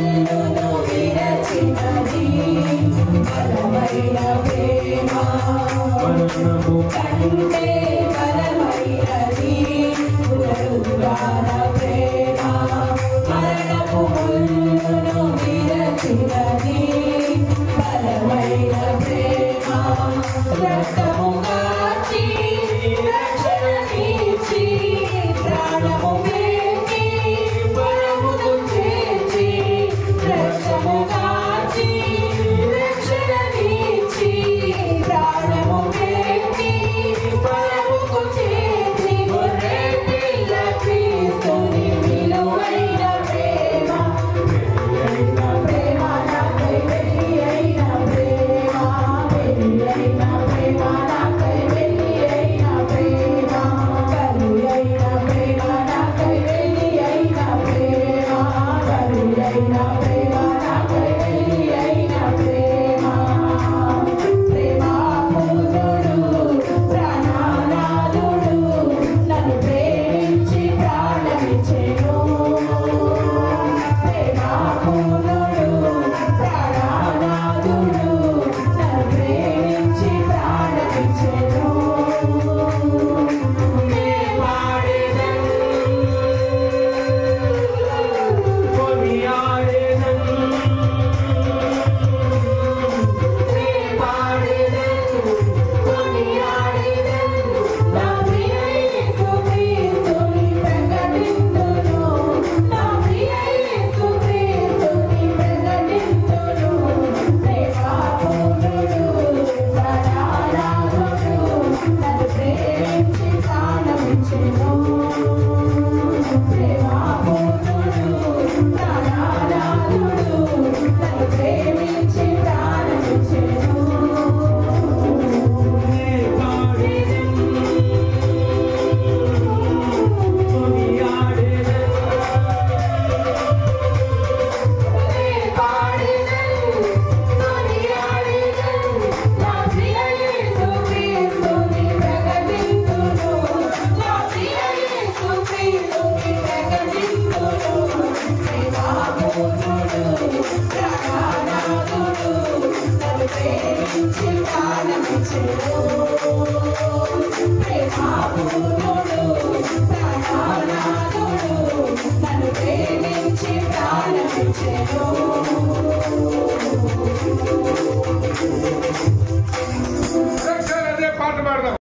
ముళ్ళును విరచినది బలమైన ప్రేమ మరణము కంటే బలమైనది పునరుద్ధాన ప్రేమ మరణపు ముళ్ళును విరచినది బలమైన ప్రేమ రక్తము కాచి రక్షణనిచ్చి ప్రాణము పెట్టి పరమును చేర్చి రక్షము కాచి రక్షణనిచ్చి ప్రాణము పెట్టి పరముకు చేర్చి గొర్రె పిల్ల క్రీస్తుని విలువైన ప్రేమ ప్రేమ నాకై వెలి అయిన ప్రేమ వెలి అయిన ప్రేమ నాకై వెలి అయిన ప్రేమ కలి అయిన ప్రేమ నాకై వెలి అయిన ప్రేమ కలి అయిన ప్రేమ నాకై వెలి అయిన ప్రేమ ప్రేమ పూర్ణుడు ప్రాణనాథుడు నన్ను ప్రేమించి ప్రాణమిచ్చెను ప్రేమ పూర్ణుడు ప్రాణనాథుడు నన్ను ప్రేమించి ప్రాణమిచ్చెను నే పాడెదను కొనియాడెదను నే పాడెదను కొనియాడెదను నా ప్రియ యేసు క్రీస్తుని ప్రకటింతును నా ప్రియ యేసు క్రీస్తుని ప్రకటింతును ప్రేమ పూర్ణుడు ప్రాణనాథుడు నన్ను ప్రేమించి ప్రాణమిచ్చెను ప్రేమ పూర్ణుడు ప్రాణనాథుడు నన్ను ప్రేమించి ప్రాణమిచ్చెను నే పాడెదను కొనియాడెదను నే పాడెదను కొనియాడెదను నా ప్రియ యేసు క్రీస్తుని ప్రకటింతును నా ప్రియ యేసు క్రీస్తుని ప్రకటింతును ప్రేమ పూర్ణుడు ప్రాణనాథుడు నన్ను ప్రేమించి ప్రాణమిచ్చెను ప్రేమ పూర్ణుడు ప్రాణనాథుడు నన్ను ప్రేమించి ప్రాణమిచ్చెను అదే పాట పాడదాం.